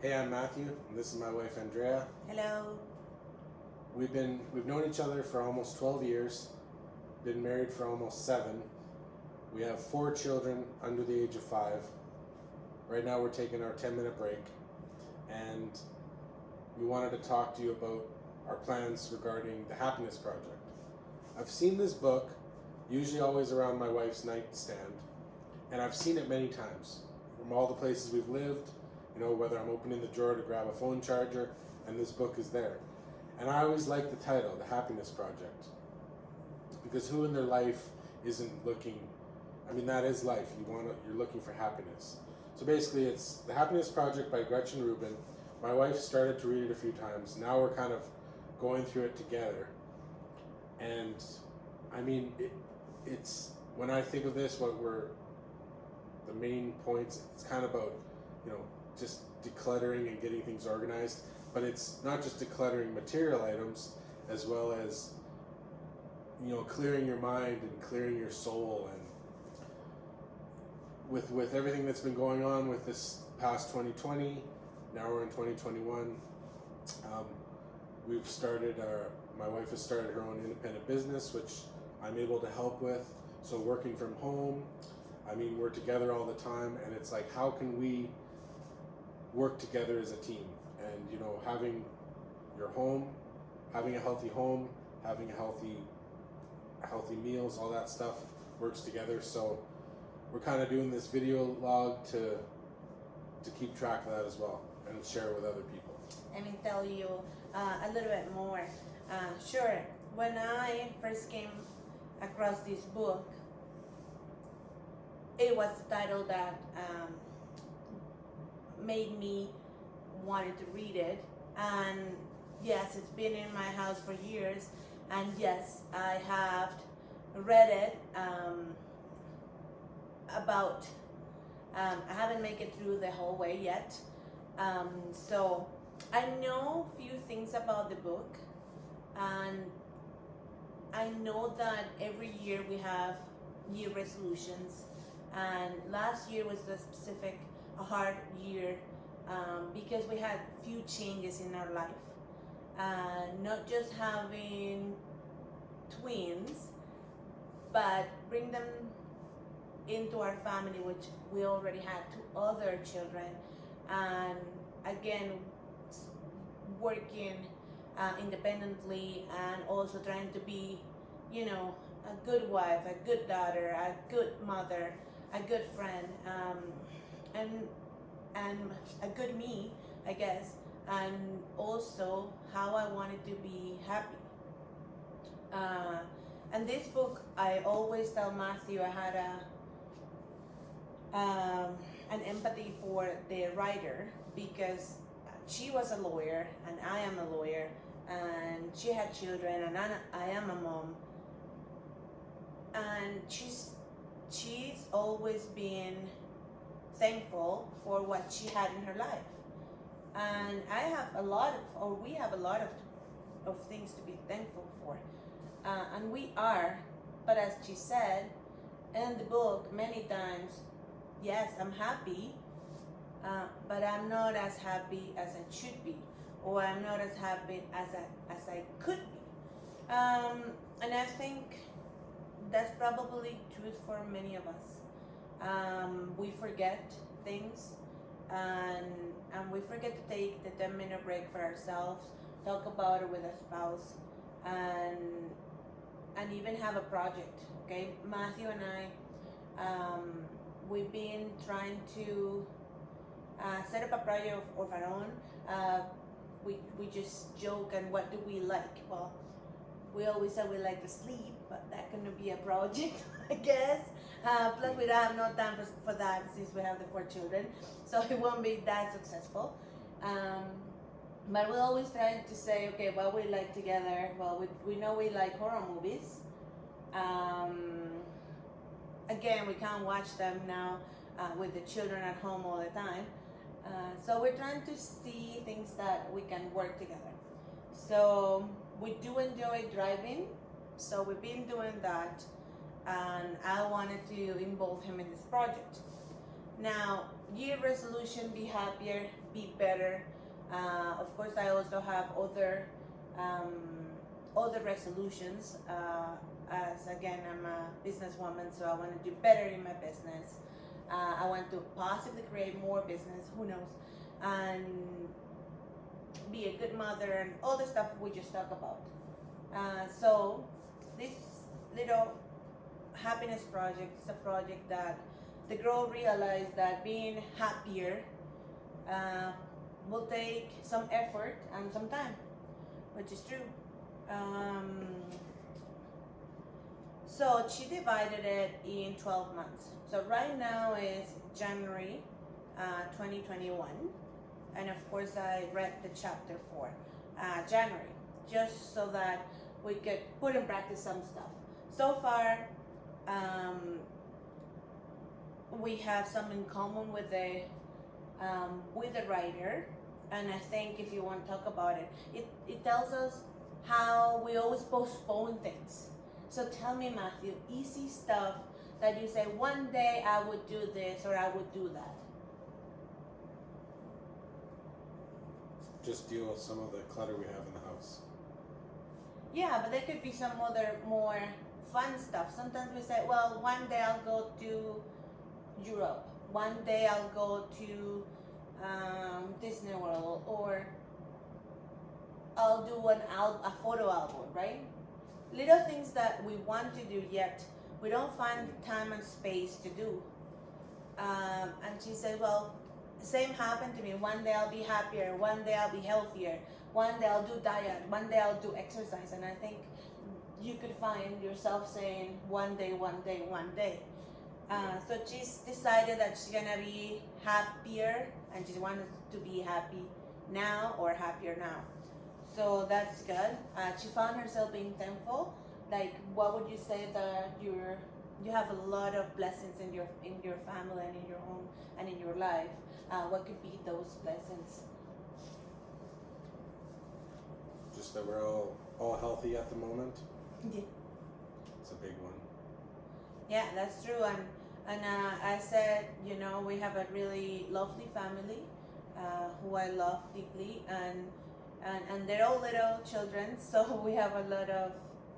Hey, I'm Matthew, and this is my wife Andrea. Hello. We've known each other for almost 12 years, been married for almost 7. We have 4 children under the age of 5. Right now we're taking our 10-minute break, and we wanted to talk to you about our plans regarding the Happiness Project. I've seen this book, usually always around my wife's nightstand, and I've seen it many times from all the places we've lived. Whether I'm opening the drawer to grab a phone charger, and this book is there. And I always like the title, The Happiness Project, because who in their life isn't looking? I mean, that is life. You're looking for happiness. So basically, it's The Happiness Project by Gretchen Rubin. My wife started to read it a few times. Now we're kind of going through it together. And I mean, it's when I think of this, the main points. It's kind of about, just decluttering and getting things organized. But it's not just decluttering material items, as well as, clearing your mind and clearing your soul. And with everything that's been going on with this past 2020, now we're in 2021. My wife has started her own independent business, which I'm able to help with. So working from home, I mean, we're together all the time, and it's like, how can we work together as a team? And having your home, having a healthy home, having healthy meals, all that stuff works together. So we're kind of doing this video log to keep track of that as well and share with other people. Let me tell you a little bit more. Sure, when I first came across this book, it was the title that made me wanted to read it. And yes, it's been in my house for years. And yes, I have read it I haven't made it through the whole way yet. So I know a few things about the book, and I know that every year we have year resolutions, and last year was a hard year because we had few changes in our life. Not just having twins, but bring them into our family, which we already had 2 other children, and again working independently, and also trying to be, a good wife, a good daughter, a good mother, a good friend, and a good me, I guess, and also how I wanted to be happy. And this book, I always tell Matthew, I had an empathy for the writer, because she was a lawyer and I am a lawyer, and she had children and I am a mom, and she's always been thankful for what she had in her life. And we have a lot of things to be thankful for, and we are. But as she said in the book many times, yes, I'm happy, but I'm not as happy as I should be, or I'm not as happy as I could be. And I think that's probably truth for many of us. We forget things, and we forget to take the 10-minute break for ourselves, talk about it with a spouse, and even have a project. Okay, Matthew and I, we've been trying to set up a project of our own. We just joke, and what do we like? Well, we always say we like to sleep, but that cannot be a project, I guess. Plus, we don't have no time for that, since we have the 4 children, so it won't be that successful. But we always try to say, okay, what we like together. Well, we know we like horror movies. Again, we can't watch them now with the children at home all the time. So we're trying to see things that we can work together. So we do enjoy driving, so we've been doing that, and I wanted to involve him in this project. Now, year resolution, be happier, be better. Of course, I also have other resolutions. As again, I'm a businesswoman, so I want to do better in my business. I want to possibly create more business. Who knows? And be a good mother and all the stuff we just talked about. So this little happiness project is a project that the girl realized that being happier will take some effort and some time, which is true. So she divided it in 12 months. So right now is January 2021. And of course I read the chapter for January, just so that we could put in practice some stuff. So far, we have some in common with the writer, and I think if you want to talk about it, it tells us how we always postpone things. So tell me, Matthew, easy stuff that you say, one day I would do this or I would do that. Just deal with some of the clutter we have in the house. Yeah, but there could be some other more fun stuff. Sometimes we say, well, one day I'll go to Europe. One day I'll go to Disney World, or I'll do a photo album, right? Little things that we want to do yet we don't find time and space to do. And she said, well, the same happened to me. One day I'll be happier, one day I'll be healthier, one day I'll do diet, one day I'll do exercise. And I think you could find yourself saying one day, one day, one day. So she's decided that she's gonna be happier, and she wants to be happy now or happier now. So that's good. She found herself being thankful. Like, what would you say that you have a lot of blessings in your family and in your home and in your life? What could be those blessings? Just that we're all healthy at the moment. Yeah. It's a big one. Yeah, that's true. And I said, we have a really lovely family who I love deeply, and they're all little children, so we have a lot of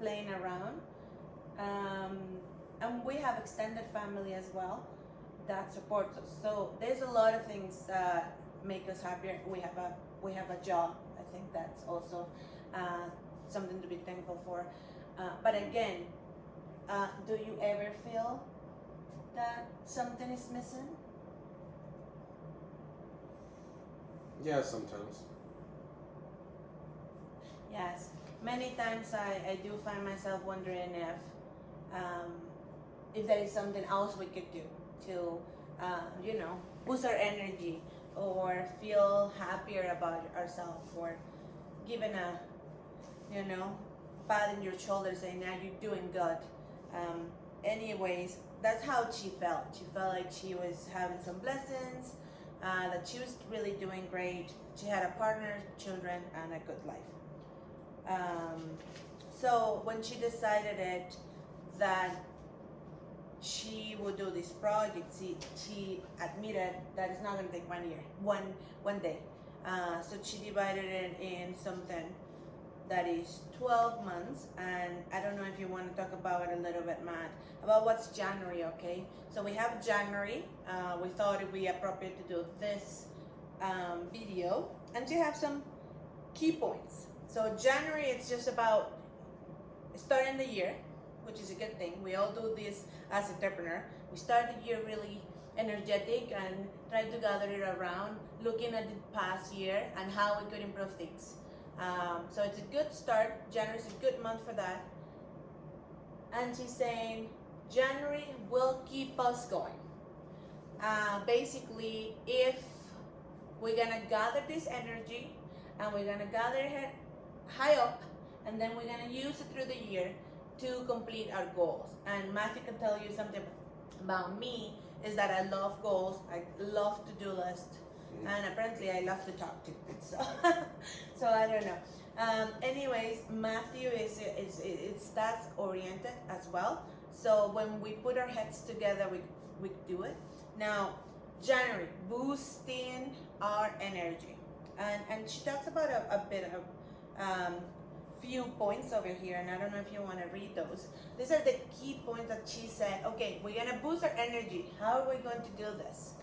playing around. And we have extended family as well that supports us. So there's a lot of things that make us happier. We have a job. I think that's also something to be thankful for. But again, do you ever feel that something is missing? Yeah, sometimes. Yes, many times I do find myself wondering if there is something else we could do to, boost our energy or feel happier about ourselves, or giving a, pat on your shoulder saying, now you're doing good. Anyways, that's how she felt. She felt like she was having some blessings, that she was really doing great. She had a partner, children, and a good life. So when she decided that she would do this project, she admitted that it's not going to take 1 year, one day. So she divided it in something that is 12 months, and I don't know if you want to talk about it a little bit, Matt, about what's January, okay? So we have January. We thought it would be appropriate to do this video and to have some key points. So January, it's just about starting the year, which is a good thing. We all do this as entrepreneur. We start the year really energetic and try to gather it around, looking at the past year and how we could improve things. So it's a good start. January is a good month for that. And she's saying January will keep us going. Basically, if we're gonna gather this energy and we're gonna gather it high up, and then we're gonna use it through the year to complete our goals. And Matthew can tell you something about me, is that I love goals. I love to-do lists. And apparently I love to talk to. So I don't know. Anyways, Matthew is stats oriented as well. So when we put our heads together, we do it. Now, January, boosting our energy. And she talks about a bit of few points over here, and I don't know if you want to read those. These are the key points that she said. Okay, we're gonna boost our energy. How are we going to do this?